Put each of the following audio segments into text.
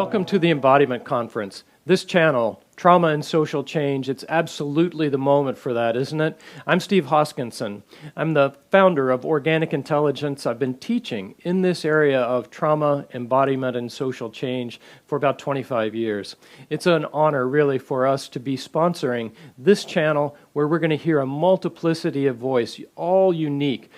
Welcome to the Embodiment Conference. This channel, Trauma and Social Change, it's absolutely the moment for that, isn't it? I'm Steve Hoskinson. I'm the founder of Organic Intelligence. I've been teaching in this area of trauma, embodiment, and social change for about 25 years. It's an honor, really, for us to be sponsoring this channel where we're going to hear a multiplicity of voice, all unique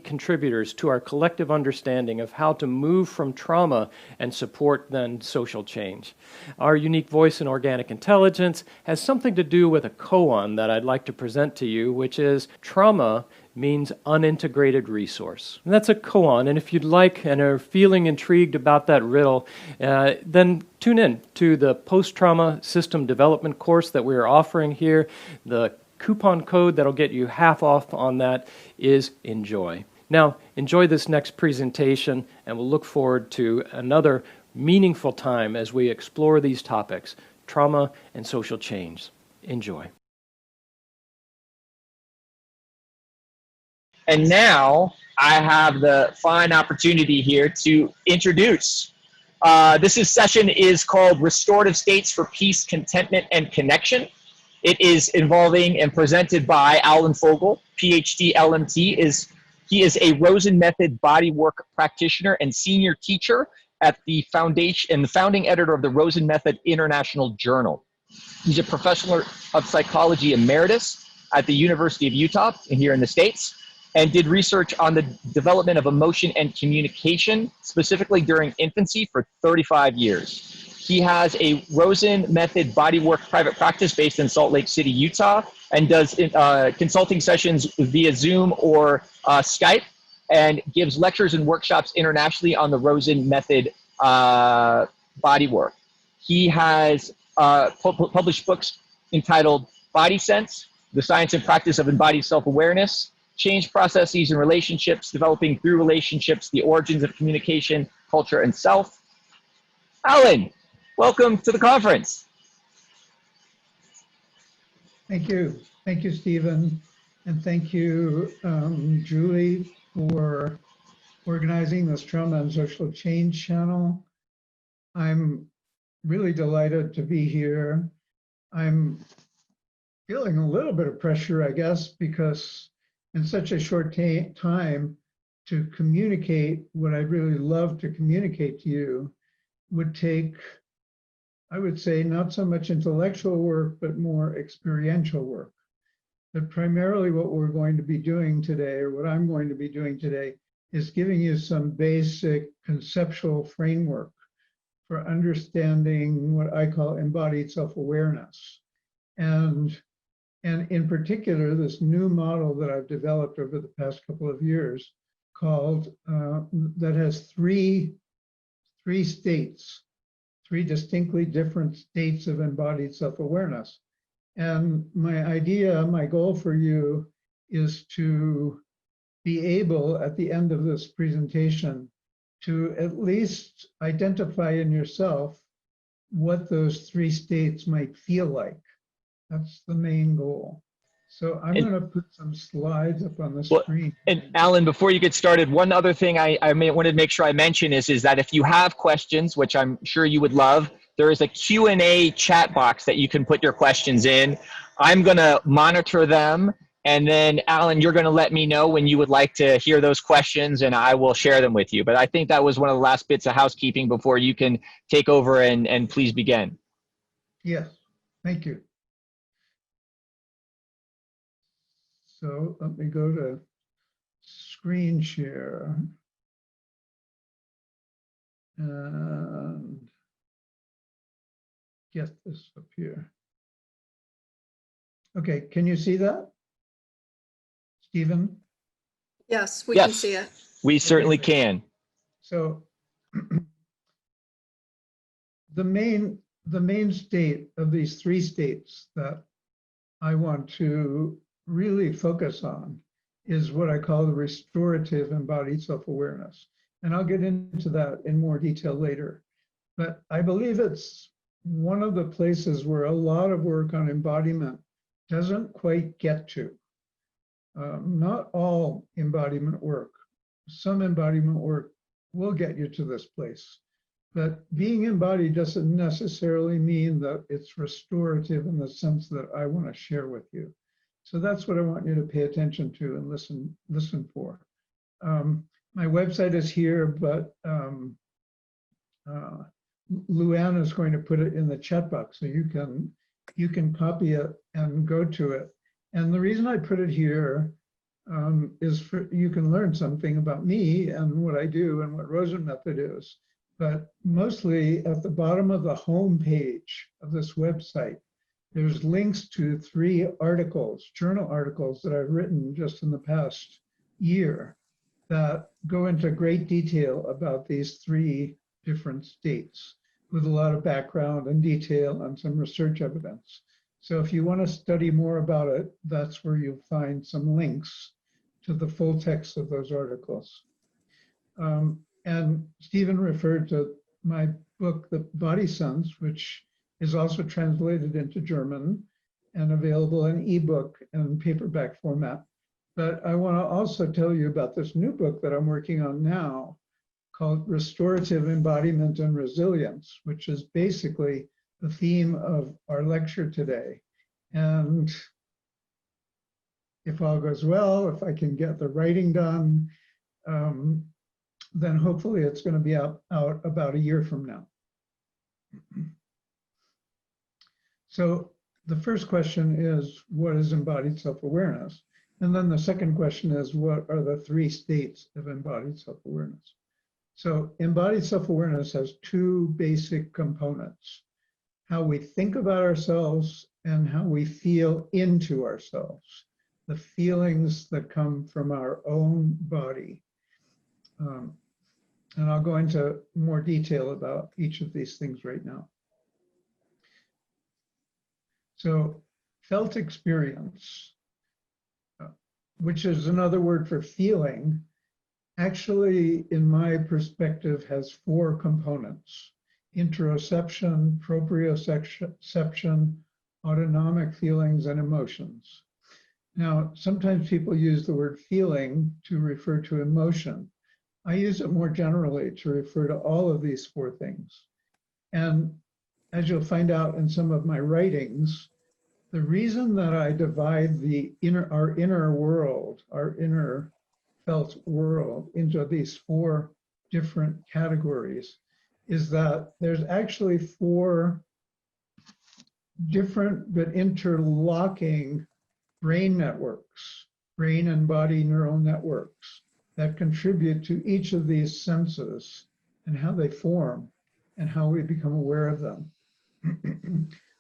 contributors to our collective understanding of how to move from trauma and support then social change. Our unique voice in organic intelligence has something to do with a koan that I'd like to present to you, which is trauma means unintegrated resource. And that's a koan, and if you'd like and are feeling intrigued about that riddle, then tune in to the post-trauma system development course that we're offering here. The coupon code that'll get you half off on that is ENJOY. Now, enjoy this next presentation, and we'll look forward to another meaningful time as we explore these topics, trauma and social change. Enjoy. And now I have the fine opportunity here to introduce. This session is called Restorative States for Peace, Contentment, and Connection. It is involving and presented by Alan Fogel, PhD, LMT. He is a Rosen Method Bodywork practitioner and senior teacher at the foundation and the founding editor of the Rosen Method International Journal. He's a Professor of Psychology Emeritus at the University of Utah here in the States, and did research on the development of emotion and communication, specifically during infancy, for 35 years. He has a Rosen Method Bodywork private practice based in Salt Lake City, Utah, and does consulting sessions via Zoom or Skype, and gives lectures and workshops internationally on the Rosen Method Bodywork. He has published books entitled Body Sense, The Science and Practice of Embodied Self-Awareness, Change Processes and Relationships, Developing Through Relationships, The Origins of Communication, Culture, and Self. Alan, welcome to the conference. Thank you. Thank you, Stephen. And thank you, Julie, for organizing this Trauma and Social Change channel. I'm really delighted to be here. I'm feeling a little bit of pressure, I guess, because in such a short time to communicate what I'd really love to communicate to you would take, I would say, not so much intellectual work, but more experiential work. But primarily what we're going to be doing today, or what I'm going to be doing today, is giving you some basic conceptual framework for understanding what I call embodied self-awareness. And in particular, this new model that I've developed over the past couple of years called, that has three states, three distinctly different states of embodied self-awareness. And my goal for you is to be able, at the end of this presentation, to at least identify in yourself what those three states might feel like. That's the main goal. So I'm going to put some slides up on the screen. And Alan, before you get started, one other thing I wanted to make sure I mention is that if you have questions, which I'm sure you would love, there is a Q&A chat box that you can put your questions in. I'm going to monitor them. And then, Alan, you're going to let me know when you would like to hear those questions, and I will share them with you. But I think that was one of the last bits of housekeeping before you can take over and please begin. Yes, thank you. So let me go to screen share and get this up here. Okay, can you see that, Stephen? Yes, we can see it. We certainly can. So the main state of these three states that I want to really focus on is what I call the restorative embodied self-awareness. And I'll get into that in more detail later. But I believe it's one of the places where a lot of work on embodiment doesn't quite get to. Not all embodiment work. Some embodiment work will get you to this place, But being embodied doesn't necessarily mean that it's restorative in the sense that I want to share with you. So that's what I want you to pay attention to and listen for. My website is here, but Luann is going to put it in the chat box, so you can copy it and go to it. And the reason I put it here is for you can learn something about me and what I do and what Rosen Method is. But mostly at the bottom of the home page of this website, there's links to 3 articles, journal articles that I've written just in the past year that go into great detail about these 3 different states with a lot of background and detail and some research evidence. So if you want to study more about it, that's where you'll find some links to the full text of those articles. And Stephen referred to my book, The Body Sense, which is also translated into German and available in ebook and paperback format. But I want to also tell you about this new book that I'm working on now called Restorative Embodiment and Resilience, which is basically the theme of our lecture today. And if all goes well, if I can get the writing done, then hopefully it's going to be out about a year from now. So the first question is, what is embodied self-awareness? And then the second question is, what are the 3 states of embodied self-awareness? So embodied self-awareness has 2 basic components: how we think about ourselves and how we feel into ourselves, the feelings that come from our own body. And I'll go into more detail about each of these things right now. So felt experience, which is another word for feeling, actually, in my perspective, has 4 components: interoception, proprioception, autonomic feelings, and emotions. Now, sometimes people use the word feeling to refer to emotion. I use it more generally to refer to all of these 4 things. And as you'll find out in some of my writings, the reason that I divide our inner world, our inner felt world, into these 4 different categories is that there's actually 4 different but interlocking brain networks, brain and body neural networks that contribute to each of these senses and how they form and how we become aware of them.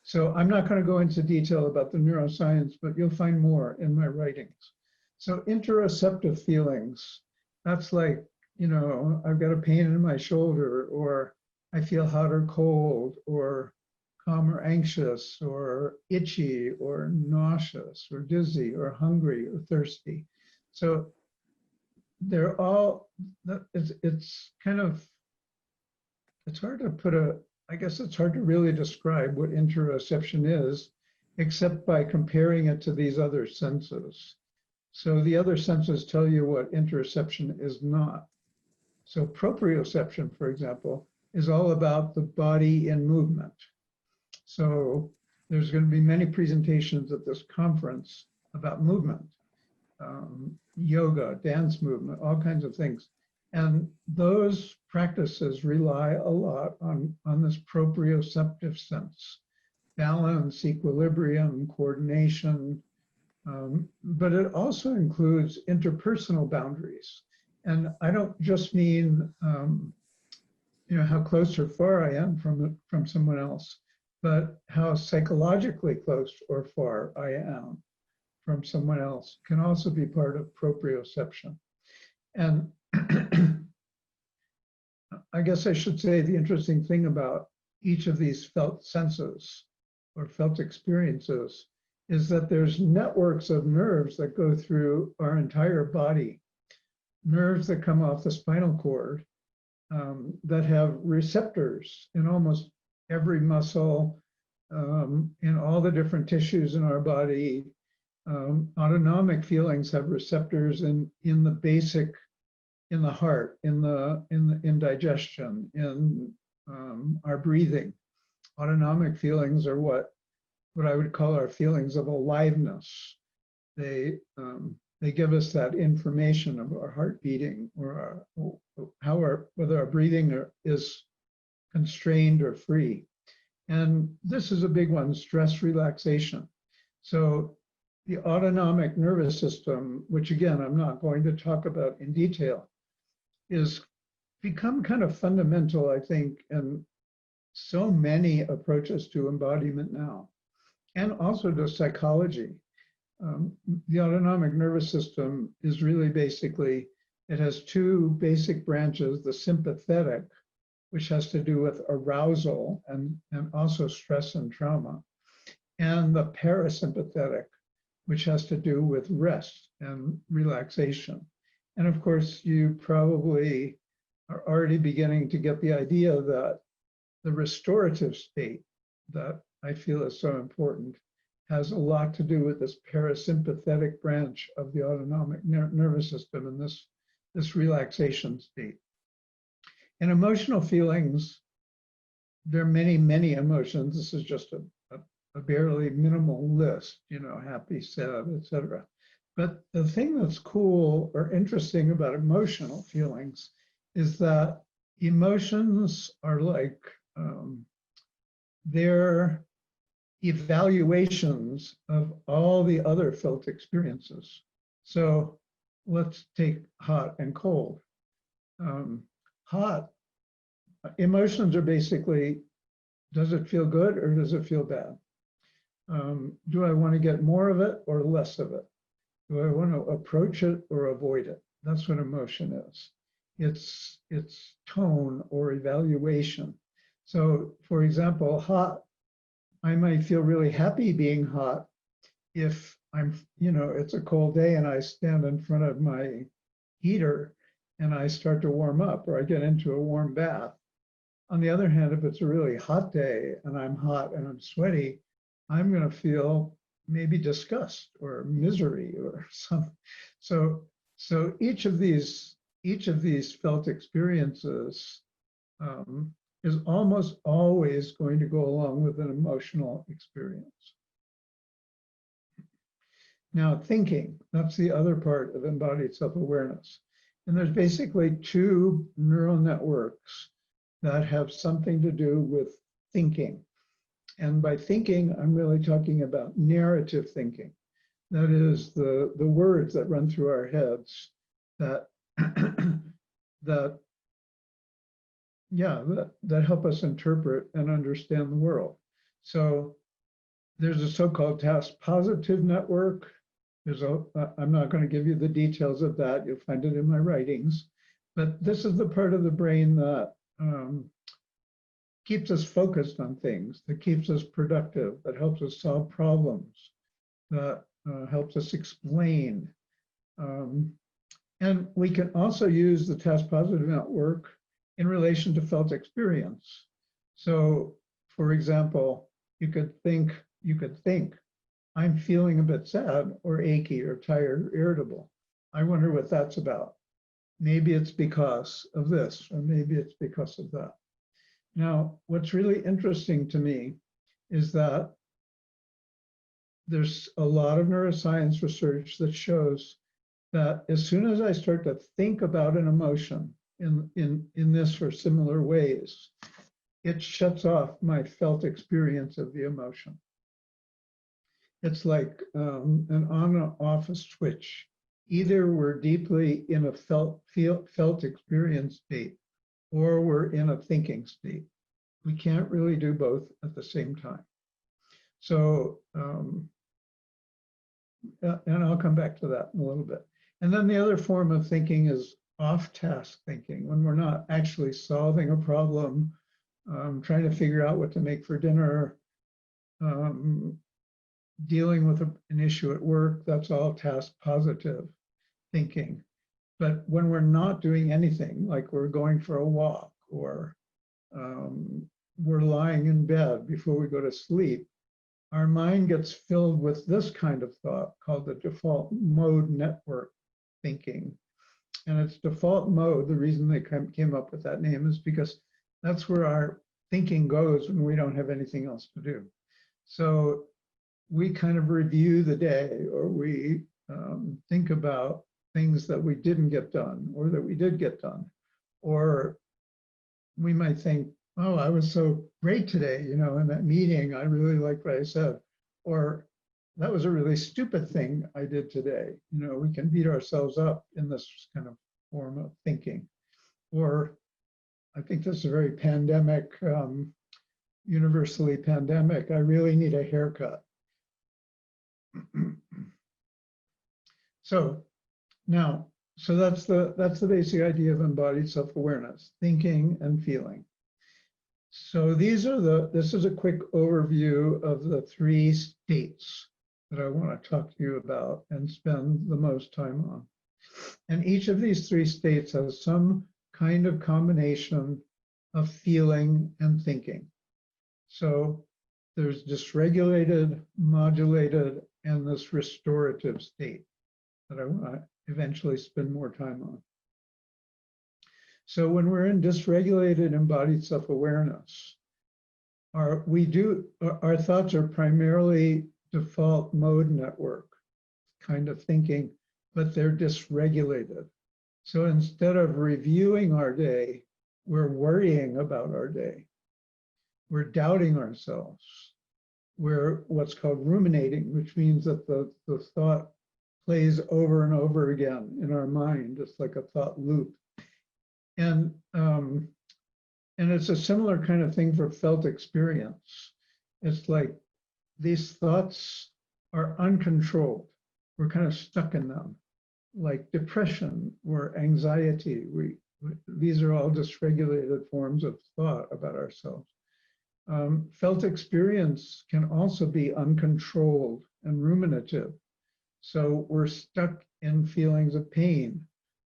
So I'm not going to go into detail about the neuroscience, but you'll find more in my writings. So interoceptive feelings, that's like, you know, I've got a pain in my shoulder, or I feel hot or cold, or calm or anxious, or itchy, or nauseous, or dizzy, or hungry, or thirsty. So they're all, it's kind of, it's hard to put I guess it's hard to really describe what interoception is, except by comparing it to these other senses. So the other senses tell you what interoception is not. So proprioception, for example, is all about the body in movement. So there's going to be many presentations at this conference about movement, yoga, dance movement, all kinds of things. And those practices rely a lot on this proprioceptive sense, balance, equilibrium, coordination, but it also includes interpersonal boundaries. And I don't just mean, you know, how close or far I am from someone else, but how psychologically close or far I am from someone else can also be part of proprioception. And I guess I should say the interesting thing about each of these felt senses or felt experiences is that there's networks of nerves that go through our entire body, nerves that come off the spinal cord that have receptors in almost every muscle, in all the different tissues in our body. Autonomic feelings have receptors in the basic, in the heart, in digestion, in our breathing. Autonomic feelings are what I would call our feelings of aliveness. They give us that information of our heart beating or whether our breathing is constrained or free. And this is a big one, stress relaxation. So the autonomic nervous system, which again, I'm not going to talk about in detail, is become kind of fundamental, I think, in so many approaches to embodiment now, and also to psychology. The autonomic nervous system is really basically, it has two basic branches, the sympathetic, which has to do with arousal and also stress and trauma, and the parasympathetic, which has to do with rest and relaxation. And of course, you probably are already beginning to get the idea that the restorative state that I feel is so important has a lot to do with this parasympathetic branch of the autonomic nervous system and this relaxation state. And emotional feelings, there are many, many emotions. This is just a barely minimal list, you know, happy, sad, etc. But the thing that's cool or interesting about emotional feelings is that emotions are like, they're evaluations of all the other felt experiences. So let's take hot and cold. Hot, emotions are basically, does it feel good or does it feel bad? Do I want to get more of it or less of it? Do I want to approach it or avoid it? That's what emotion is. It's tone or evaluation. So for example, hot, I might feel really happy being hot if I'm, you know, it's a cold day and I stand in front of my heater and I start to warm up or I get into a warm bath. On the other hand, if it's a really hot day and I'm hot and I'm sweaty, I'm going to feel maybe disgust or misery or something. So each of these felt experiences is almost always going to go along with an emotional experience. Now, thinking, that's the other part of embodied self-awareness. And there's basically two neural networks that have something to do with thinking. And by thinking, I'm really talking about narrative thinking. That is the words that run through our heads that help us interpret and understand the world. So there's a so-called task positive network. I'm not going to give you the details of that. You'll find it in my writings. But this is the part of the brain that keeps us focused on things, that keeps us productive, that helps us solve problems, that helps us explain. And we can also use the task positive network in relation to felt experience. So, for example, you could think, I'm feeling a bit sad or achy or tired or irritable. I wonder what that's about. Maybe it's because of this, or maybe it's because of that. Now, what's really interesting to me is that there's a lot of neuroscience research that shows that as soon as I start to think about an emotion in this or similar ways, it shuts off my felt experience of the emotion. It's like an on and off switch. Either we're deeply in a felt experience state, or we're in a thinking state. We can't really do both at the same time. So, and I'll come back to that in a little bit. And then the other form of thinking is off-task thinking, when we're not actually solving a problem, trying to figure out what to make for dinner, dealing with an issue at work. That's all task positive thinking. But when we're not doing anything, like we're going for a walk or we're lying in bed before we go to sleep, our mind gets filled with this kind of thought called the default mode network thinking. And its default mode, the reason they came up with that name is because that's where our thinking goes when we don't have anything else to do. So we kind of review the day, or we think about things that we didn't get done or that we did get done. Or we might think, oh, I was so great today, you know, in that meeting, I really liked what I said. Or that was a really stupid thing I did today. You know, we can beat ourselves up in this kind of form of thinking. Or I think this is a very pandemic, universally pandemic, I really need a haircut. So now, so that's the basic idea of embodied self-awareness, thinking and feeling. So this is a quick overview of the 3 states that I want to talk to you about and spend the most time on. And each of these 3 states has some kind of combination of feeling and thinking. So there's dysregulated, modulated, and this restorative state that I want to eventually spend more time on. So when we're in dysregulated embodied self-awareness, our thoughts are primarily default mode network kind of thinking, but they're dysregulated. So instead of reviewing our day, we're worrying about our day. We're doubting ourselves. We're what's called ruminating, which means that the thought plays over and over again in our mind. It's like a thought loop. And it's a similar kind of thing for felt experience. It's like these thoughts are uncontrolled. We're kind of stuck in them, like depression or anxiety. These are all dysregulated forms of thought about ourselves. Felt experience can also be uncontrolled and ruminative. So we're stuck in feelings of pain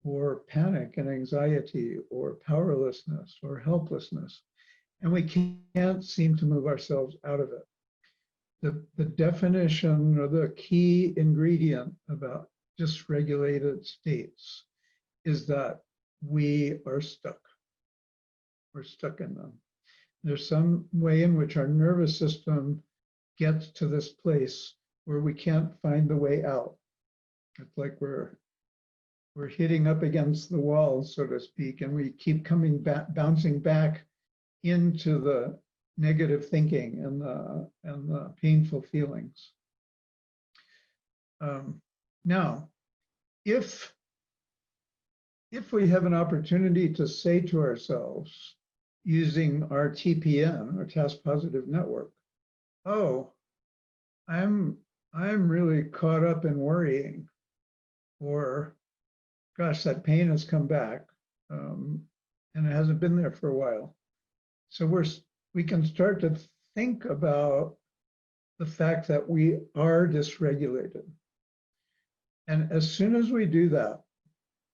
or panic and anxiety or powerlessness or helplessness. And we can't seem to move ourselves out of it. The definition or the key ingredient about dysregulated states is that we are stuck. We're stuck in them. There's some way in which our nervous system gets to this place where we can't find the way out. It's like we're hitting up against the wall, so to speak, and we keep coming back, bouncing back into the negative thinking and the painful feelings. Now, if we have an opportunity to say to ourselves, using our TPN, our task positive network, oh, I'm really caught up in worrying, or gosh, that pain has come back, and it hasn't been there for a while. So we can start to think about the fact that we are dysregulated. And as soon as we do that,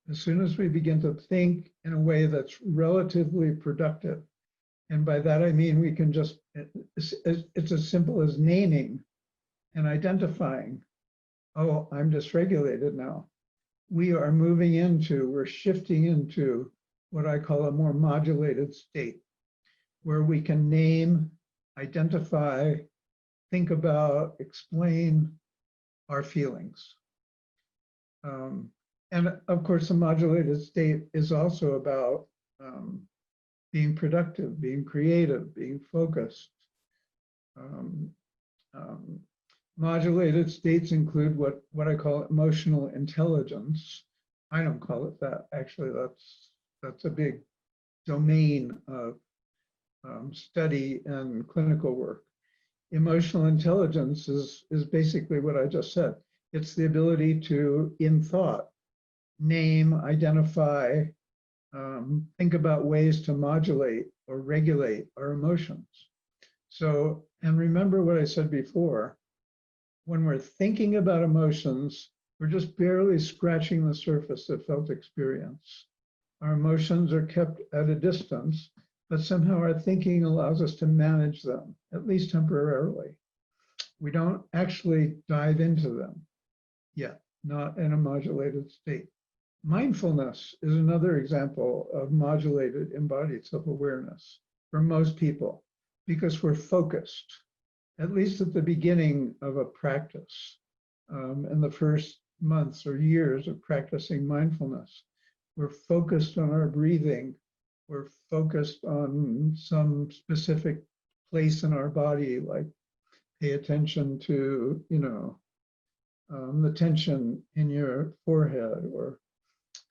as soon as we begin to think in a way that's relatively productive, and by that I mean we can just, it's as simple as naming and identifying, oh, I'm dysregulated now. We're shifting into what I call a more modulated state, where we can name, identify, think about, explain our feelings. And of course, the modulated state is also about being productive, being creative, being focused. Modulated states include what I call emotional intelligence. I don't call it that. Actually, that's a big domain of study and clinical work. Emotional intelligence is basically what I just said. It's the ability to, in thought, name, identify, think about ways to modulate or regulate our emotions. So, and remember what I said before, when we're thinking about emotions, we're just barely scratching the surface of felt experience. Our emotions are kept at a distance, but somehow our thinking allows us to manage them, at least temporarily. We don't actually dive into them yet, not in a modulated state. Mindfulness is another example of modulated embodied self-awareness. for most people because we're focused, at least at the beginning of a practice. In the first months or years of practicing mindfulness, we're focused on our breathing. We're focused on some specific place in our body, like pay attention to, the tension in your forehead, or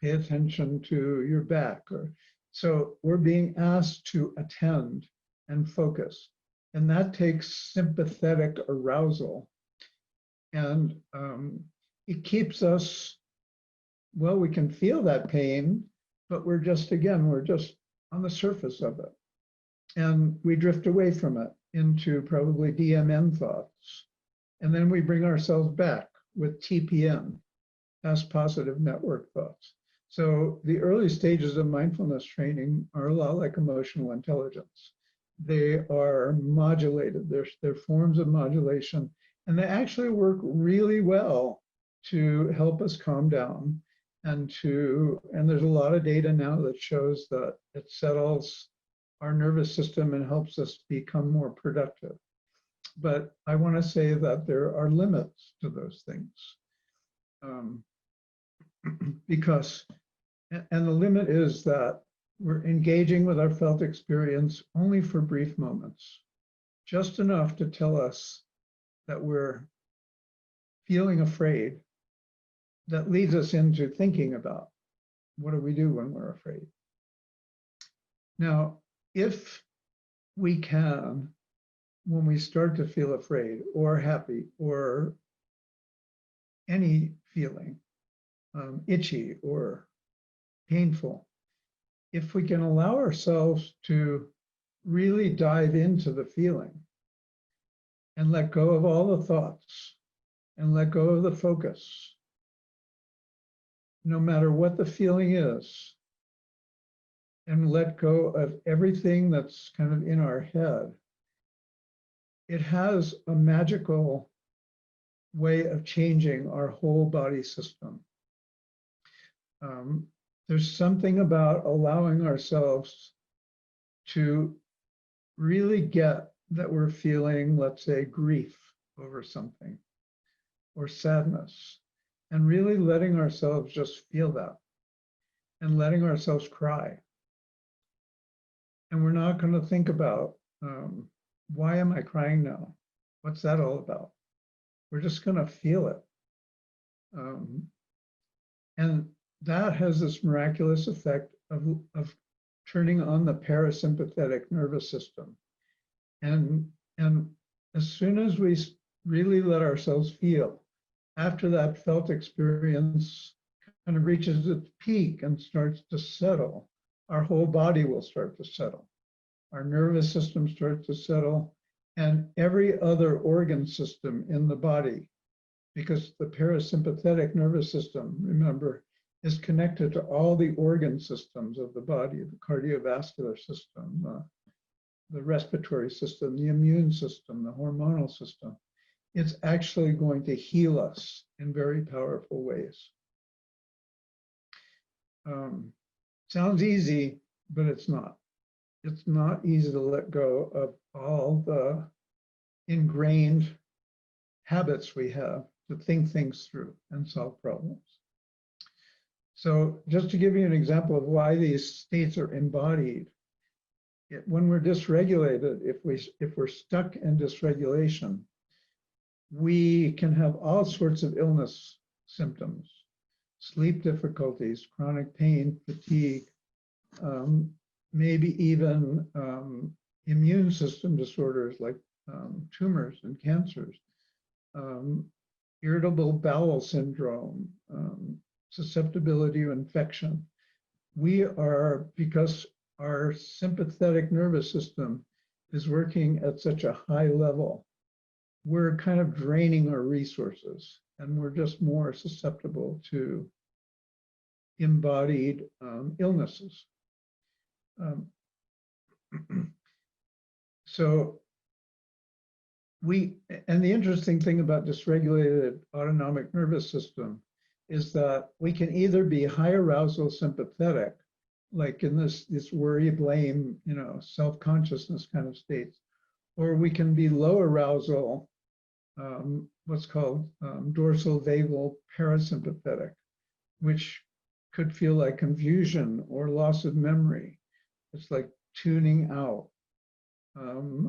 pay attention to your back. So we're being asked to attend and focus. And that takes sympathetic arousal. And it keeps us, well, we can feel that pain, but we're just on the surface of it. And we drift away from it into probably DMN thoughts. And then we bring ourselves back with TPN, past positive network thoughts. So the early stages of mindfulness training are a lot like emotional intelligence. They are modulated. They're forms of modulation, and they actually work really well to help us calm down and there's a lot of data now that shows that it settles our nervous system and helps us become more productive. But I want to say that there are limits to those things. And the limit is that we're engaging with our felt experience only for brief moments, just enough to tell us that we're feeling afraid. That leads us into thinking about what do we do when we're afraid. Now, if we can, when we start to feel afraid or happy or any feeling, itchy or painful, if we can allow ourselves to really dive into the feeling and let go of all the thoughts and let go of the focus, no matter what the feeling is, and let go of everything that's kind of in our head, it has a magical way of changing our whole body system. There's something about allowing ourselves to really get that we're feeling, let's say, grief over something or sadness, and really letting ourselves just feel that and letting ourselves cry. And we're not going to think about, why am I crying now? What's that all about? We're just going to feel it. And that has this miraculous effect of turning on the parasympathetic nervous system. And as soon as we really let ourselves feel, after that felt experience kind of reaches its peak and starts to settle, our whole body will start to settle. Our nervous system starts to settle, and every other organ system in the body, because the parasympathetic nervous system, remember, is connected to all the organ systems of the body, the cardiovascular system, the respiratory system, the immune system, the hormonal system. It's actually going to heal us in very powerful ways. Sounds easy, but it's not. It's not easy to let go of all the ingrained habits we have to think things through and solve problems. So just to give you an example of why these states are embodied, when we're dysregulated, if we're stuck in dysregulation, we can have all sorts of illness symptoms, sleep difficulties, chronic pain, fatigue, maybe even immune system disorders like tumors and cancers, irritable bowel syndrome, susceptibility to infection. We are, because our sympathetic nervous system is working at such a high level, we're kind of draining our resources, and we're just more susceptible to embodied illnesses. So and the interesting thing about dysregulated autonomic nervous system is that we can either be high arousal sympathetic, like in this worry, blame, self-consciousness kind of states. Or we can be low arousal, what's called dorsal vagal parasympathetic, which could feel like confusion or loss of memory. It's like tuning out.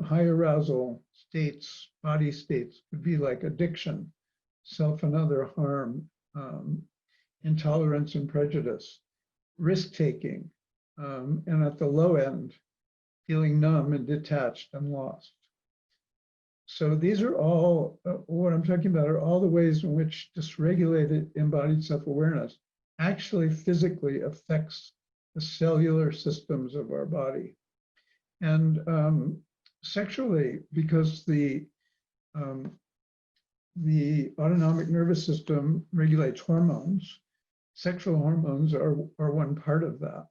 High arousal states, body states, would be like addiction, self and other harm, intolerance and prejudice, risk-taking, and at the low end, feeling numb and detached and lost. So these are all, what I'm talking about are all the ways in which dysregulated embodied self-awareness actually physically affects the cellular systems of our body. And sexually, because the autonomic nervous system regulates hormones, sexual hormones are one part of that.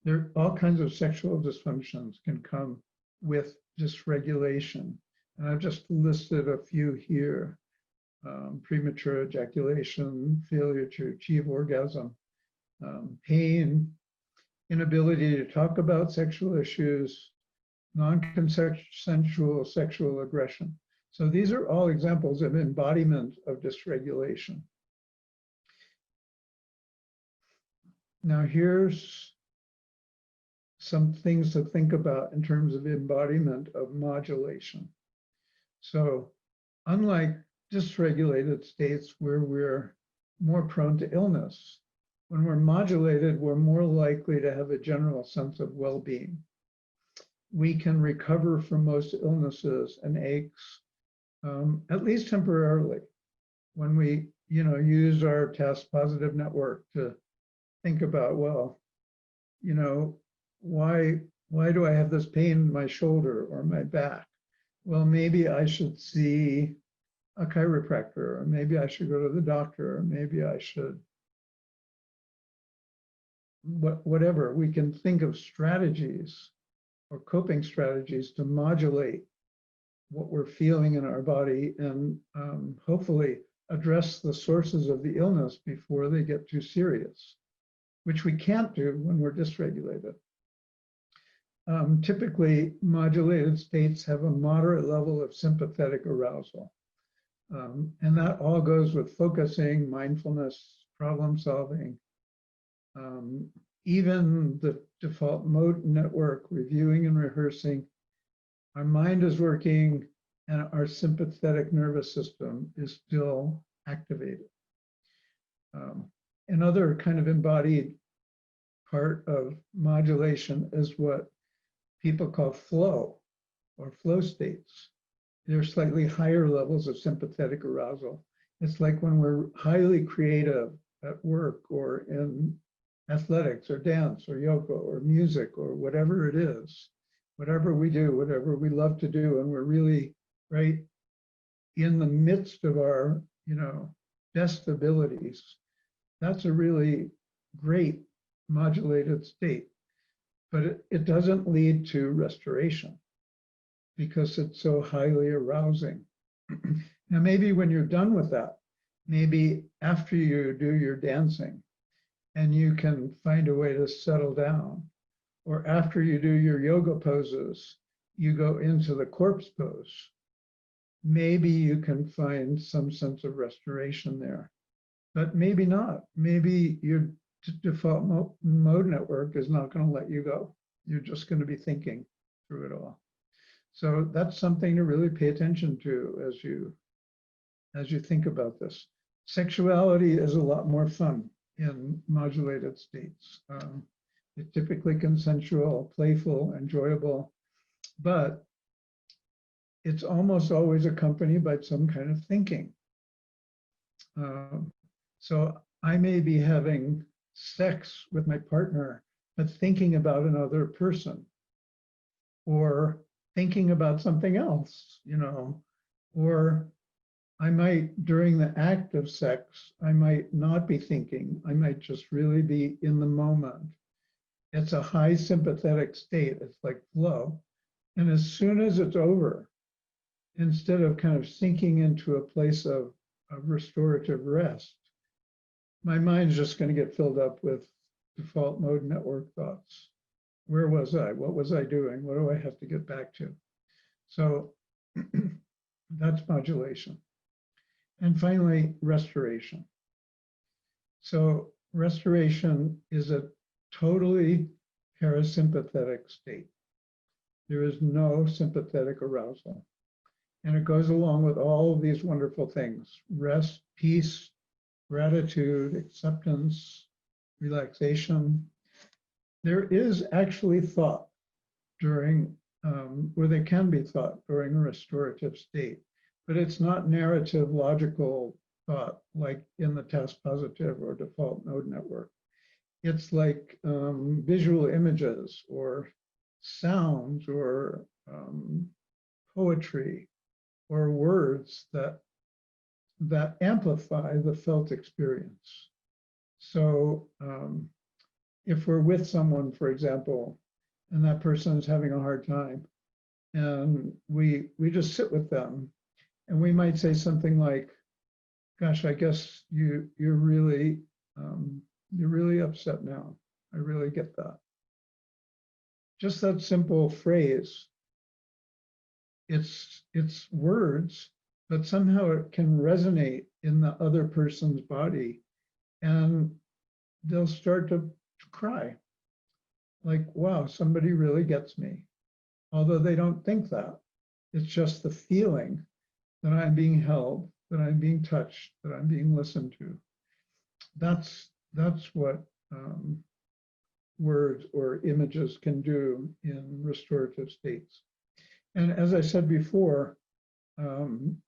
There all kinds of sexual dysfunctions can come with dysregulation. And I've just listed a few here. Premature ejaculation, failure to achieve orgasm, pain, inability to talk about sexual issues, non-consensual sexual aggression. So these are all examples of embodiment of dysregulation. Now here's some things to think about in terms of embodiment of modulation. So unlike dysregulated states where we're more prone to illness, when we're modulated, we're more likely to have a general sense of well-being. We can recover from most illnesses and aches, at least temporarily, when we, use our task positive network to think about, well, why do I have this pain in my shoulder or my back? Well, maybe I should see a chiropractor, or maybe I should go to the doctor, or maybe I should, whatever. We can think of strategies or coping strategies to modulate what we're feeling in our body and hopefully address the sources of the illness before they get too serious, which we can't do when we're dysregulated. Typically, modulated states have a moderate level of sympathetic arousal. And that all goes with focusing, mindfulness, problem solving, even the default mode network, reviewing and rehearsing. Our mind is working and our sympathetic nervous system is still activated. Another kind of embodied part of modulation is what people call flow or flow states. They're slightly higher levels of sympathetic arousal. It's like when we're highly creative at work or in athletics or dance or yoga or music or whatever it is, whatever we do, whatever we love to do, and we're really right in the midst of our, best abilities. That's a really great modulated state, but it doesn't lead to restoration because it's so highly arousing. Now, maybe when you're done with that, maybe after you do your dancing and you can find a way to settle down, or after you do your yoga poses, you go into the corpse pose. Maybe you can find some sense of restoration there, but maybe not. Maybe your default mode network is not going to let you go. You're just going to be thinking through it all. So that's something to really pay attention to as you think about this. Sexuality is a lot more fun in modulated states. It's typically consensual, playful, enjoyable, but it's almost always accompanied by some kind of thinking. So I may be having sex with my partner, but thinking about another person, or thinking about something else, or I might, during the act of sex, I might not be thinking. I might just really be in the moment. It's a high sympathetic state. It's like flow. And as soon as it's over, instead of kind of sinking into a place of restorative rest, my mind's just going to get filled up with default mode network thoughts. Where was I? What was I doing? What do I have to get back to? So that's modulation. And finally, restoration. So restoration is a totally parasympathetic state. There is no sympathetic arousal. And it goes along with all of these wonderful things: rest, peace, gratitude, acceptance, relaxation. There is actually thought during, or there can be thought during a restorative state, but it's not narrative, logical thought like in the task positive or default mode network. It's like visual images or sounds or poetry or words that amplify the felt experience. So if we're with someone, for example, and that person is having a hard time, and we just sit with them, and we might say something like, "Gosh, I guess you're really upset now. I really get that." Just that simple phrase. It's words, but somehow it can resonate in the other person's body, and they'll start to cry. Like, wow, somebody really gets me. Although they don't think that. It's just the feeling that I'm being held, that I'm being touched, that I'm being listened to. That's what words or images can do in restorative states. And as I said before, in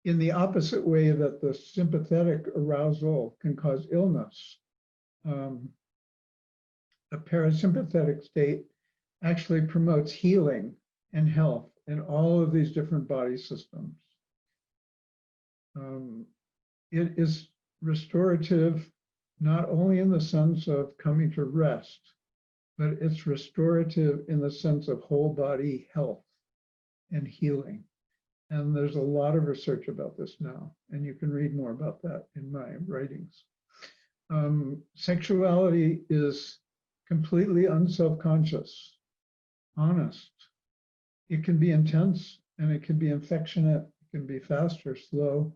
the opposite way that the sympathetic arousal can cause illness, a parasympathetic state actually promotes healing and health in all of these different body systems. It is restorative not only in the sense of coming to rest, but it's restorative in the sense of whole body health and healing. And there's a lot of research about this now, and you can read more about that in my writings. Sexuality is completely unself-conscious, honest. It can be intense and it can be affectionate, it can be fast or slow,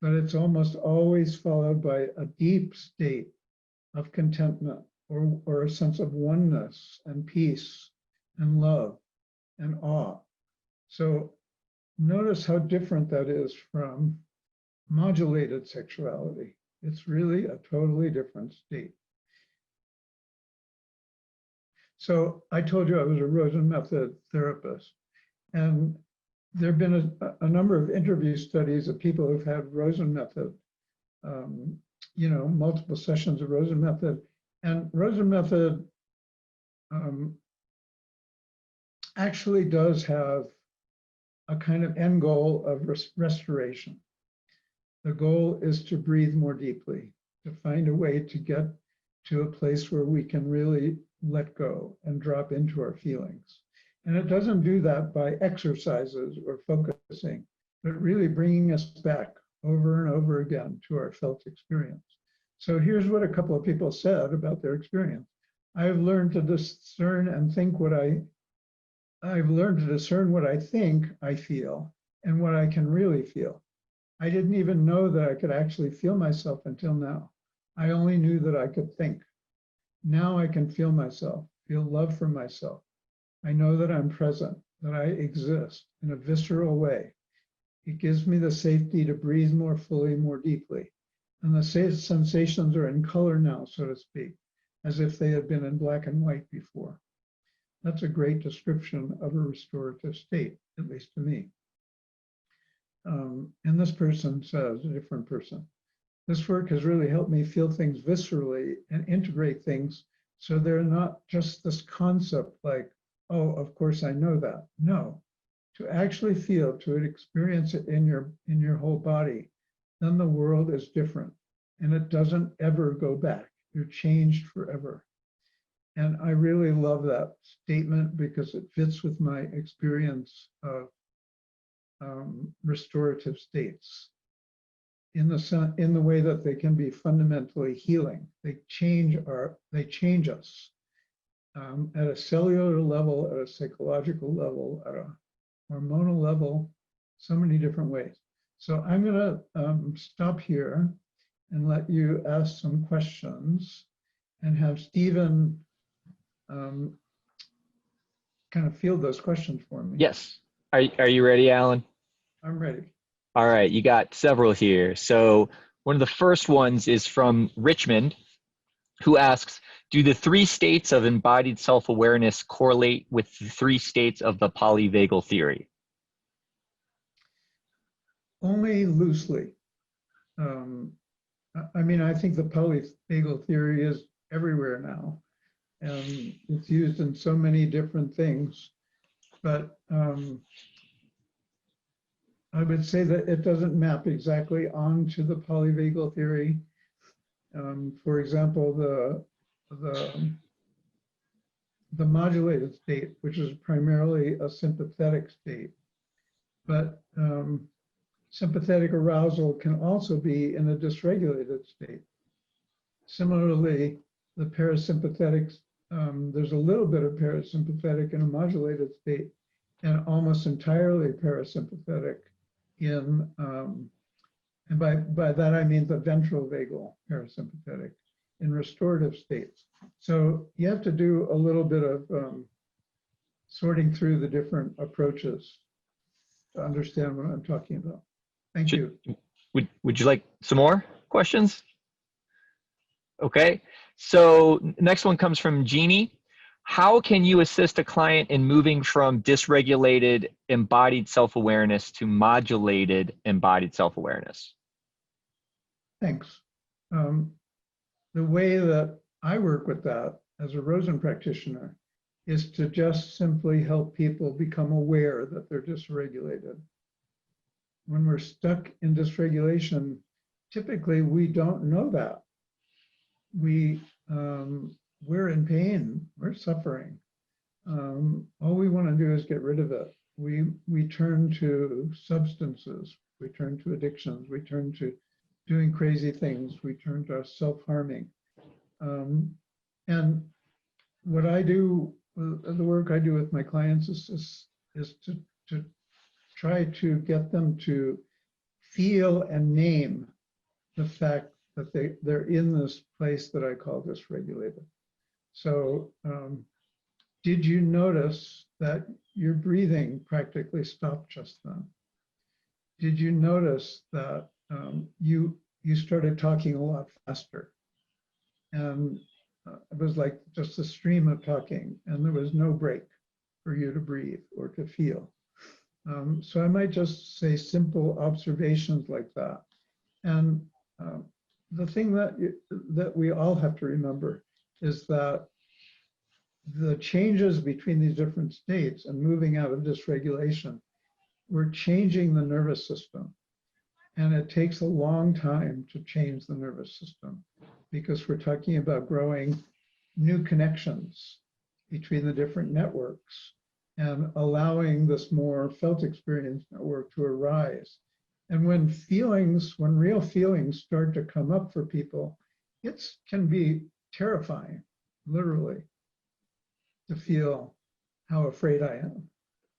but it's almost always followed by a deep state of contentment or a sense of oneness and peace and love and awe. So notice how different that is from modulated sexuality. It's really a totally different state. So I told you I was a Rosen Method therapist, and there have been a number of interview studies of people who've had Rosen Method, multiple sessions of Rosen Method. And Rosen Method actually does have a kind of end goal of restoration. The goal is to breathe more deeply, to find a way to get to a place where we can really let go and drop into our feelings. And it doesn't do that by exercises or focusing, but really bringing us back over and over again to our felt experience. So here's what a couple of people said about their experience. I've learned to discern and think I've learned to discern what I think I feel and what I can really feel. I didn't even know that I could actually feel myself until now. I only knew that I could think. Now I can feel myself, feel love for myself. I know that I'm present, that I exist in a visceral way. It gives me the safety to breathe more fully, more deeply. And the sensations are in color now, so to speak, as if they had been in black and white before. That's a great description of a restorative state, at least to me. And this person says, a different person, this work has really helped me feel things viscerally and integrate things so they're not just this concept like, oh, of course I know that. No, to actually feel, to experience it in your whole body, then the world is different and it doesn't ever go back. You're changed forever. And I really love that statement because it fits with my experience of restorative states. in the way that they can be fundamentally healing. They change us at a cellular level, at a psychological level, at a hormonal level, so many different ways. So I'm going to stop here and let you ask some questions and have Stephen kind of field those questions for me. Yes. Are you ready, Alan? I'm ready. All right, you got several here. So one of the first ones is from Richmond, who asks, do the 3 states of embodied self-awareness correlate with the 3 states of the polyvagal theory? Only loosely. I mean, I think the polyvagal theory is everywhere now, and it's used in so many different things. But I would say that it doesn't map exactly onto the polyvagal theory. For example, the modulated state, which is primarily a sympathetic state, but sympathetic arousal can also be in a dysregulated state. Similarly, the parasympathetic, there's a little bit of parasympathetic in a modulated state, and almost entirely parasympathetic in, and by that I mean the ventral vagal parasympathetic in restorative states. So you have to do a little bit of sorting through the different approaches to understand what I'm talking about. Thank you. Would you like some more questions? Okay, so next one comes from Jeannie. How can you assist a client in moving from dysregulated embodied self-awareness to modulated embodied self-awareness? Thanks. The way that I work with that as a Rosen practitioner is to just simply help people become aware that they're dysregulated. When we're stuck in dysregulation, typically we don't know that. We're in pain, we're suffering. All we want to do is get rid of it. We turn to substances, we turn to addictions, we turn to doing crazy things, we turn to self-harming. And what I do, the work I do with my clients is to try to get them to feel and name the fact that they're in this place that I call dysregulated. So did you notice that your breathing practically stopped just then? Did you notice that you started talking a lot faster? And it was like just a stream of talking, and there was no break for you to breathe or to feel. So I might just say simple observations like that. And the thing that we all have to remember is that the changes between these different states and moving out of dysregulation, we're changing the nervous system. And it takes a long time to change the nervous system because we're talking about growing new connections between the different networks and allowing this more felt experience network to arise. And when real feelings start to come up for people, it can be terrifying, literally, to feel how afraid I am.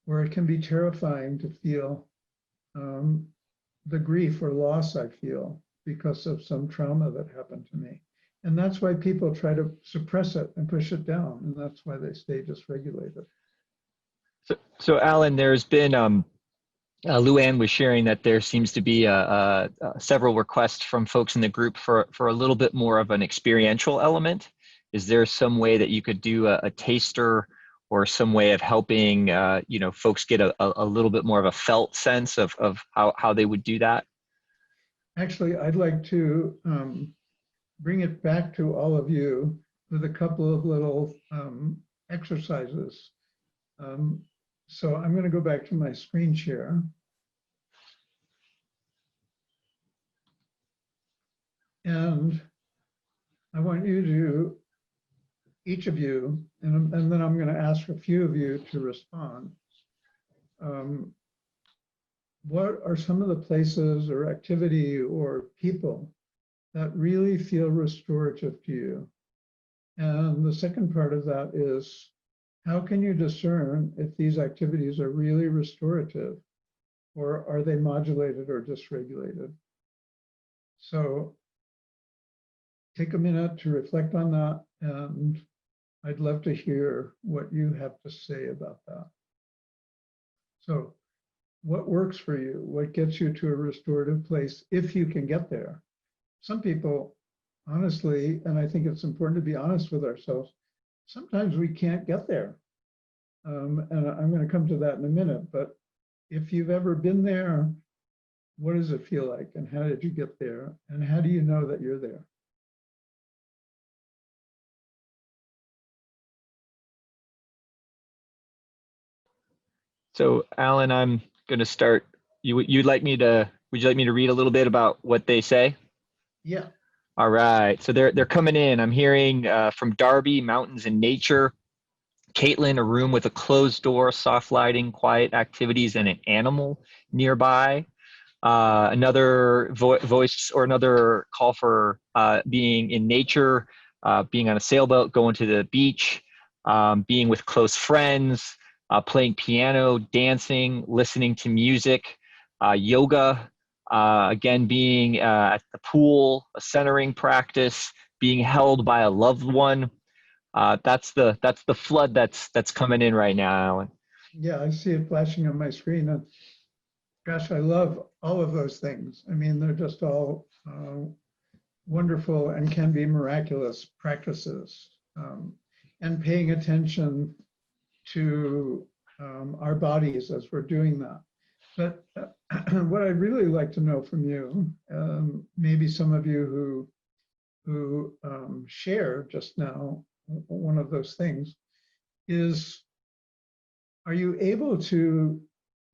Or it can be terrifying to feel the grief or loss I feel because of some trauma that happened to me. And that's why people try to suppress it and push it down. And that's why they stay dysregulated. So Alan, there's been, Luann was sharing that there seems to be several requests from folks in the group for a little bit more of an experiential element. Is there some way that you could do a taster or some way of helping folks get a little bit more of a felt sense of how they would do that? Actually, I'd like to bring it back to all of you with a couple of little exercises. So I'm going to go back to my screen share. And I want you to, each of you, and then I'm going to ask a few of you to respond. what are some of the places or activity or people that really feel restorative to you? And the second part of that is, how can you discern if these activities are really restorative, or are they modulated or dysregulated? So take a minute to reflect on that, and I'd love to hear what you have to say about that. So what works for you? What gets you to a restorative place if you can get there? Some people, honestly, and I think it's important to be honest with ourselves, sometimes we can't get there. And I'm going to come to that in a minute, but if you've ever been there, what does it feel like? And how did you get there? And how do you know that you're there? So, Alan, I'm going to start. Would you like me to read a little bit about what they say? Yeah. All right. So they're coming in. I'm hearing from Darby, mountains and nature. Caitlin, a room with a closed door, soft lighting, quiet activities, and an animal nearby. Another voice or another call for being in nature, being on a sailboat, going to the beach, being with close friends, playing piano, dancing, listening to music, yoga, again, being at the pool, a centering practice, being held by a loved one. That's the flood that's coming in right now, Alan. Yeah, I see it flashing on my screen. And gosh, I love all of those things. I mean, they're just all wonderful and can be miraculous practices. And paying attention to our bodies as we're doing that. But what I'd really like to know from you, maybe some of you who shared just now one of those things, is, are you able to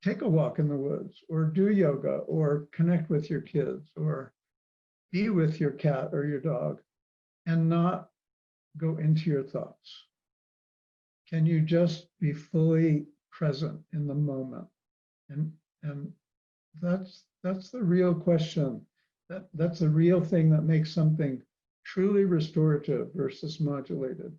take a walk in the woods or do yoga or connect with your kids or be with your cat or your dog and not go into your thoughts? Can you just be fully present in the moment? And that's the real question. That's the real thing that makes something truly restorative versus modulated.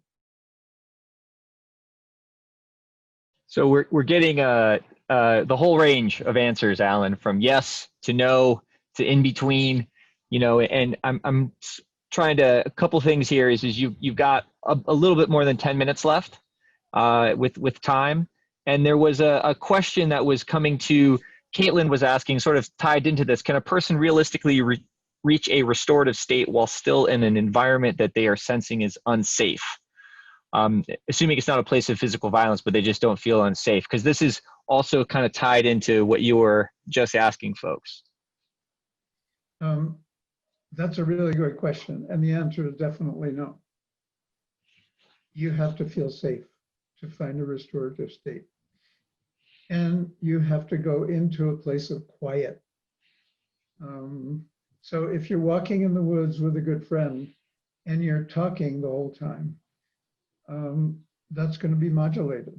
So we're getting the whole range of answers, Alan, from yes to no to in between, and I'm trying to, a couple things here is you've got a little bit more than 10 minutes left with time. And there was a question that was coming to, Caitlin was asking, sort of tied into this, can a person realistically reach a restorative state while still in an environment that they are sensing is unsafe? Assuming it's not a place of physical violence, but they just don't feel unsafe, because this is also kind of tied into what you were just asking folks. That's a really great question. And the answer is definitely no. You have to feel safe to find a restorative state. And you have to go into a place of quiet. So if you're walking in the woods with a good friend and you're talking the whole time, that's going to be modulated.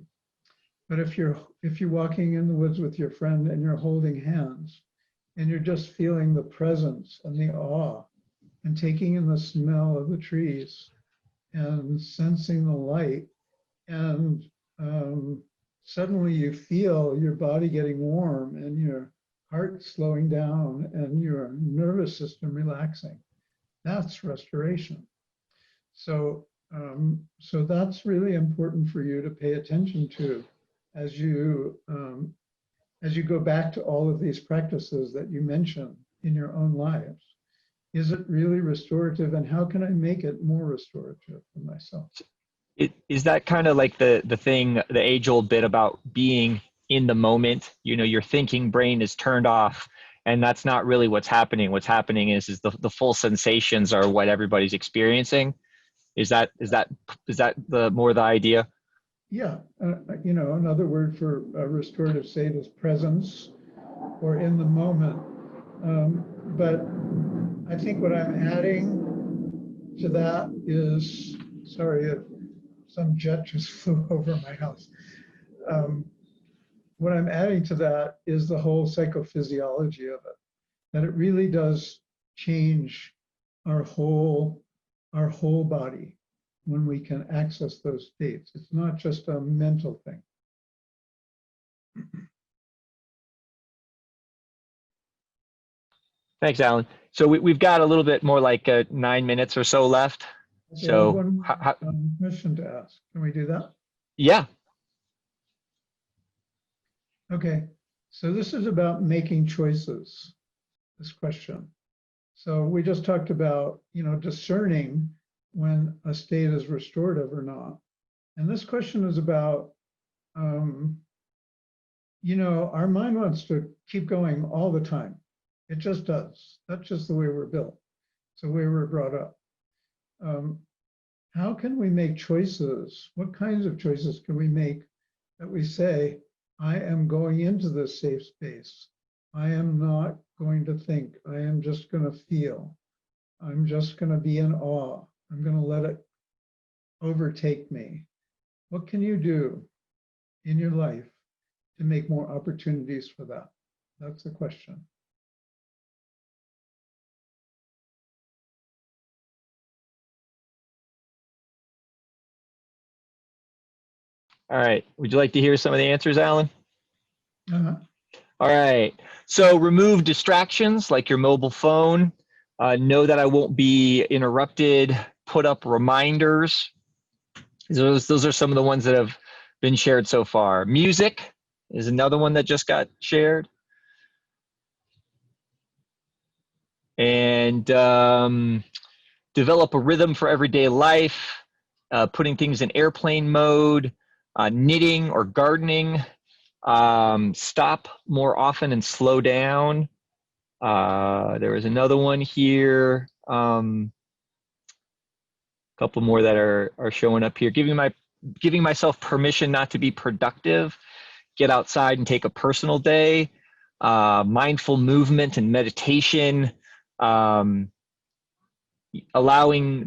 But if you're walking in the woods with your friend and you're holding hands and you're just feeling the presence and the awe and taking in the smell of the trees and sensing the light, and suddenly you feel your body getting warm and your heart slowing down and your nervous system relaxing, that's restoration. So that's really important for you to pay attention to as you go back to all of these practices that you mentioned in your own lives. Is it really restorative, and how can I make it more restorative for myself? Is that kind of like the thing, the age-old bit about being in the moment? Your thinking brain is turned off, and that's not really what's happening. What's happening is the full sensations are what everybody's experiencing. Is that the more the idea? Yeah, another word for restorative state is presence or in the moment. But I think what I'm adding to that is, sorry, some jet just flew over my house. what I'm adding to that is the whole psychophysiology of it, that it really does change our whole body when we can access those states. It's not just a mental thing. Thanks, Alan. So we've got a little bit more like 9 minutes or so left. Okay, So one question to ask. Can we do that? yeah. Okay, so this is about making choices, this question. So we just talked about, discerning when a state is restorative or not. And this question is about, our mind wants to keep going all the time. It just does. That's just the way we're built. It's the way we're brought up. How can we make choices? What kinds of choices can we make that we say, I am going into this safe space. I am not going to think. I am just going to feel. I'm just going to be in awe. I'm going to let it overtake me. What can you do in your life to make more opportunities for that? That's the question. All right. Would you like to hear some of the answers, Alan? Uh-huh. All right. So remove distractions like your mobile phone. Know that I won't be interrupted. Put up reminders. Those are some of the ones that have been shared so far. Music is another one that just got shared. And develop a rhythm for everyday life. Putting things in airplane mode. Knitting or gardening. Stop more often and slow down. There was another one here. Couple more that are showing up here. Giving myself permission not to be productive. Get outside and take a personal day. Mindful movement and meditation. Allowing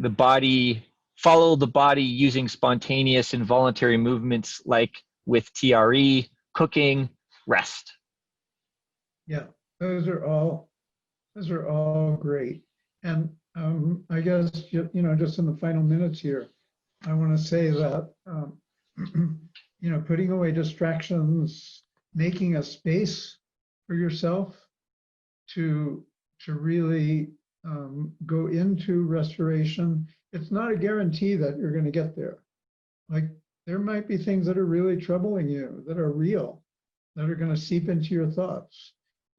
the body, follow the body using spontaneous and voluntary movements like with TRE, cooking, rest. Yeah, those are all great. And I guess, just in the final minutes here, I want to say that, putting away distractions, making a space for yourself to really go into restoration. It's not a guarantee that you're going to get there. Like, there might be things that are really troubling you, that are real, that are going to seep into your thoughts.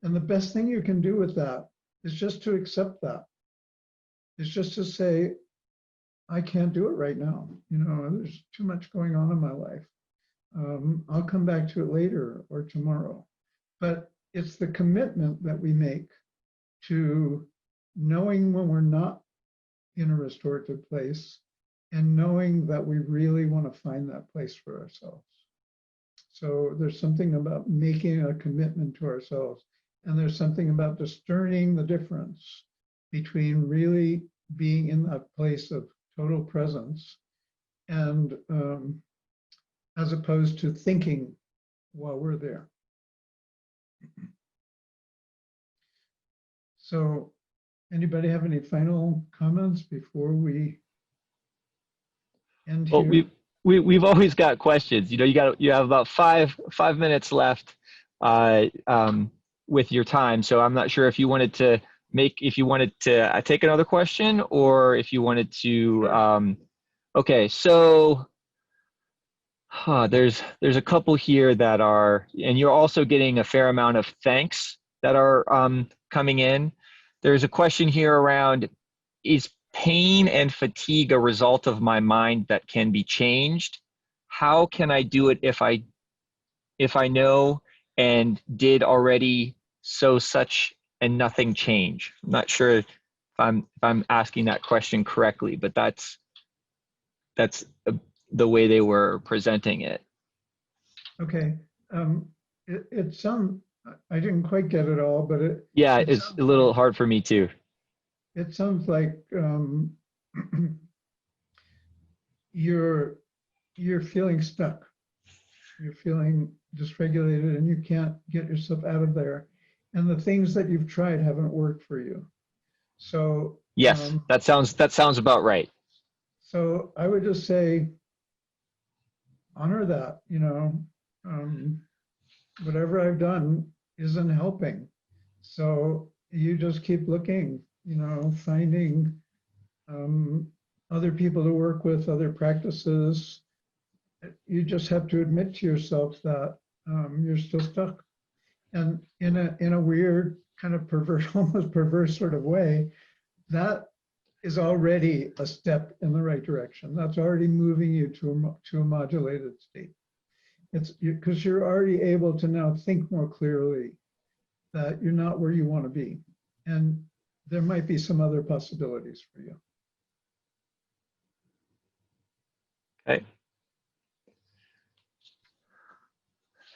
And the best thing you can do with that is just to accept that. It's just to say, I can't do it right now. There's too much going on in my life. I'll come back to it later or tomorrow. But it's the commitment that we make to knowing when we're not in a restorative place and knowing that we really want to find that place for ourselves. So there's something about making a commitment to ourselves. And there's something about discerning the difference between really being in that place of total presence and as opposed to thinking while we're there. So anybody have any final comments before we end Well, here? we've always got questions. You have about five minutes left with your time. So I'm not sure if you wanted to take another question or if you wanted to. Okay, so there's a couple here that are, and you're also getting a fair amount of thanks that are coming in. There's a question here around, is pain and fatigue a result of my mind that can be changed? How can I do it if I know and did already so such and nothing change? I'm not sure if I'm asking that question correctly, but that's the way they were presenting it. Okay. It sounds, I didn't quite get it all, but it's a little hard for me too. It sounds like you're feeling stuck. You're feeling dysregulated and you can't get yourself out of there. And the things that you've tried haven't worked for you. So Yes, that sounds about right. so I would just say, honor that, whatever I've done isn't helping. So you just keep looking, finding other people to work with, other practices. You just have to admit to yourself that you're still stuck. And in a weird kind of perverse, almost perverse sort of way, that is already a step in the right direction. That's already moving you to a modulated state. It's because you're already able to now think more clearly that you're not where you want to be. And there might be some other possibilities for you. Okay.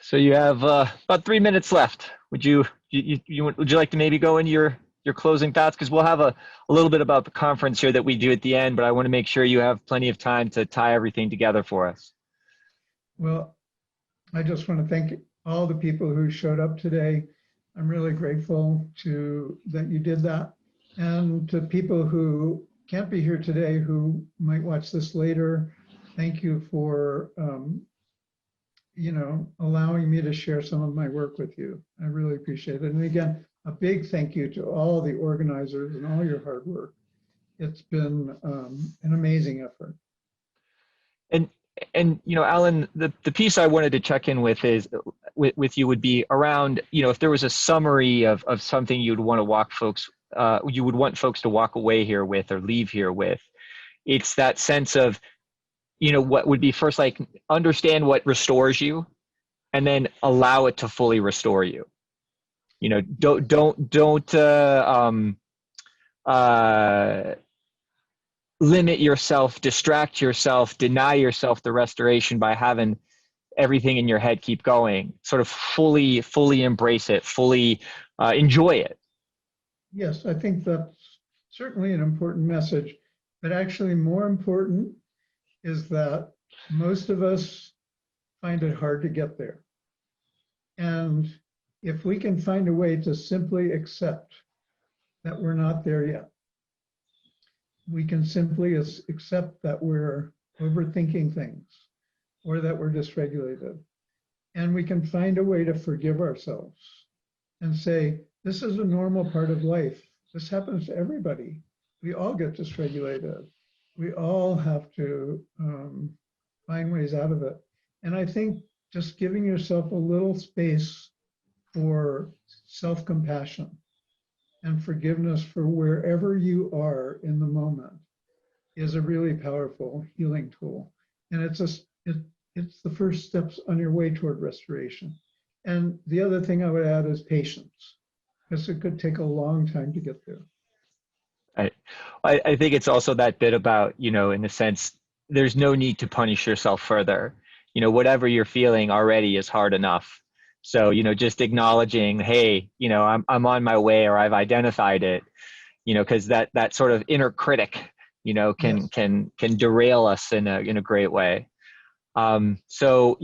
So you have about 3 minutes left. Would you like to maybe go into your closing thoughts? Because we'll have a little bit about the conference here that we do at the end, but I want to make sure you have plenty of time to tie everything together for us. Well, I just want to thank all the people who showed up today. I'm really grateful that you did that. And to people who can't be here today, who might watch this later, thank you for allowing me to share some of my work with you. I really appreciate it. And again, a big thank you to all the organizers and all your hard work. It's been an amazing effort. And Alan, the piece I wanted to check in with with you would be around, if there was a summary of something you would want folks to walk away here with or leave here with. It's that sense of, what would be first, like, understand what restores you, and then allow it to fully restore you. Don't limit yourself, distract yourself, deny yourself the restoration by having everything in your head keep going. Sort of fully embrace it, fully enjoy it. Yes, I think that's certainly an important message, but actually more important is that most of us find it hard to get there. And if we can find a way to simply accept that we're not there yet, we can simply accept that we're overthinking things or that we're dysregulated. And we can find a way to forgive ourselves and say, this is a normal part of life. This happens to everybody. We all get dysregulated. We all have to find ways out of it. And I think just giving yourself a little space for self-compassion and forgiveness for wherever you are in the moment is a really powerful healing tool. And it's the first steps on your way toward restoration. And the other thing I would add is patience, because it could take a long time to get there. I think it's also that bit about, in a sense, there's no need to punish yourself further. Whatever you're feeling already is hard enough. So, just acknowledging, hey, I'm on my way, or I've identified it, because that sort of inner critic, can derail us in a great way. So,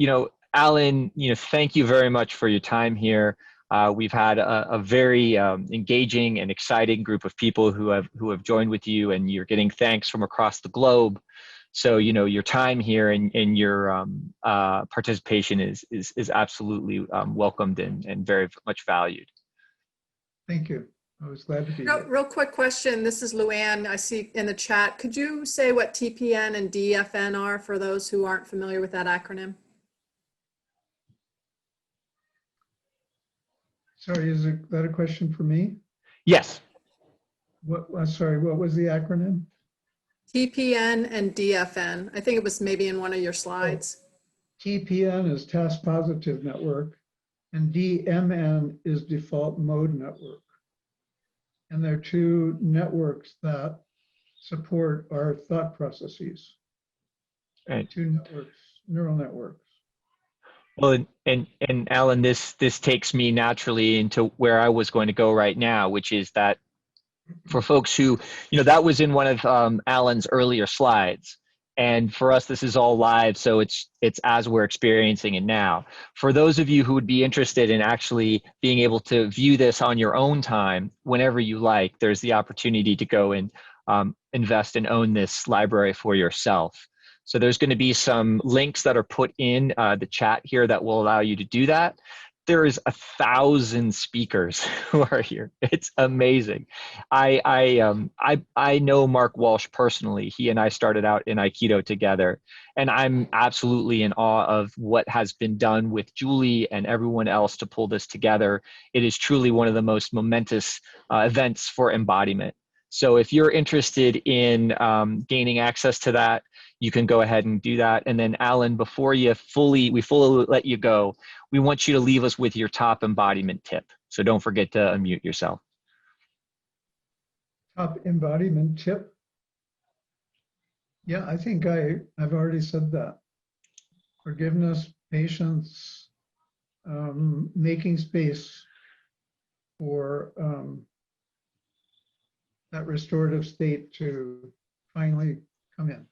Alan, thank you very much for your time here. We've had a very engaging and exciting group of people who have joined with you, and you're getting thanks from across the globe. So, your time here and your participation is absolutely welcomed and very much valued. Thank you. I was glad to be here. Real quick question. This is Luann. I see in the chat. Could you say what TPN and DFN are for those who aren't familiar with that acronym? Sorry, is that a question for me? Yes. Sorry, what was the acronym? TPN and DFN. I think it was maybe in one of your slides. TPN is Task Positive Network, and DMN is Default Mode Network. And they're two networks that support our thought processes. Right. Two networks, neural networks. Well, and Alan, this takes me naturally into where I was going to go right now, which is that for folks who, that was in one of Alan's earlier slides, And for us, this is all live, so it's as we're experiencing it now. For those of you who would be interested in actually being able to view this on your own time, whenever you like, there's the opportunity to go and invest and own this library for yourself. So there's going to be some links that are put in the chat here that will allow you to do that. There is 1,000 speakers who are here. It's amazing. I know Mark Walsh personally. He and I started out in Aikido together, and I'm absolutely in awe of what has been done with Julie and everyone else to pull this together. It is truly one of the most momentous events for embodiment. So if you're interested in gaining access to that, you can go ahead and do that. And then Alan, before we fully let you go, we want you to leave us with your top embodiment tip. So don't forget to unmute yourself. Top embodiment tip. Yeah, I think I've already said that. Forgiveness, patience, making space for that restorative state to finally come in.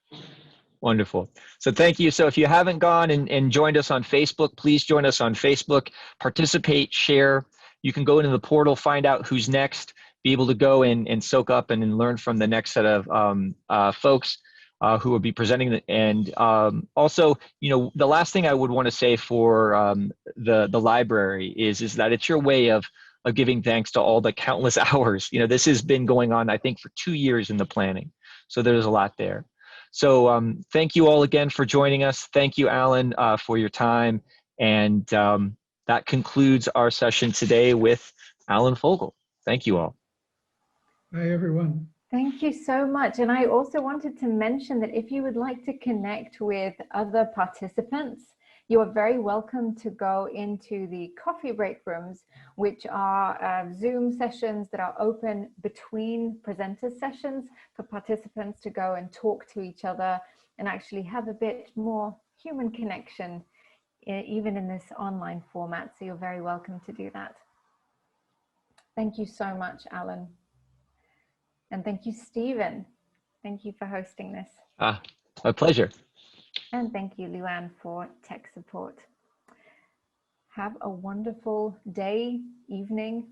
Wonderful. So thank you. So if you haven't gone and joined us on Facebook, please join us on Facebook, participate, share. You can go into the portal, find out who's next, be able to go and soak up and learn from the next set of folks who will be presenting. And also, you know, the last thing I would want to say for the library is that it's your way of giving thanks to all the countless hours. You know, this has been going on, I think, for 2 years in the planning. So there's a lot there. So thank you all again for joining us. Thank you, Alan, for your time. And that concludes our session today with Alan Fogel. Thank you all. Bye, everyone. Thank you so much. And I also wanted to mention that if you would like to connect with other participants, you are very welcome to go into the coffee break rooms, which are Zoom sessions that are open between presenters sessions for participants to go and talk to each other and actually have a bit more human connection, even in this online format. So you're very welcome to do that. Thank you so much, Alan. And thank you, Stephen. Thank you for hosting this. My pleasure. And thank you, Luann, for tech support. Have a wonderful day, evening.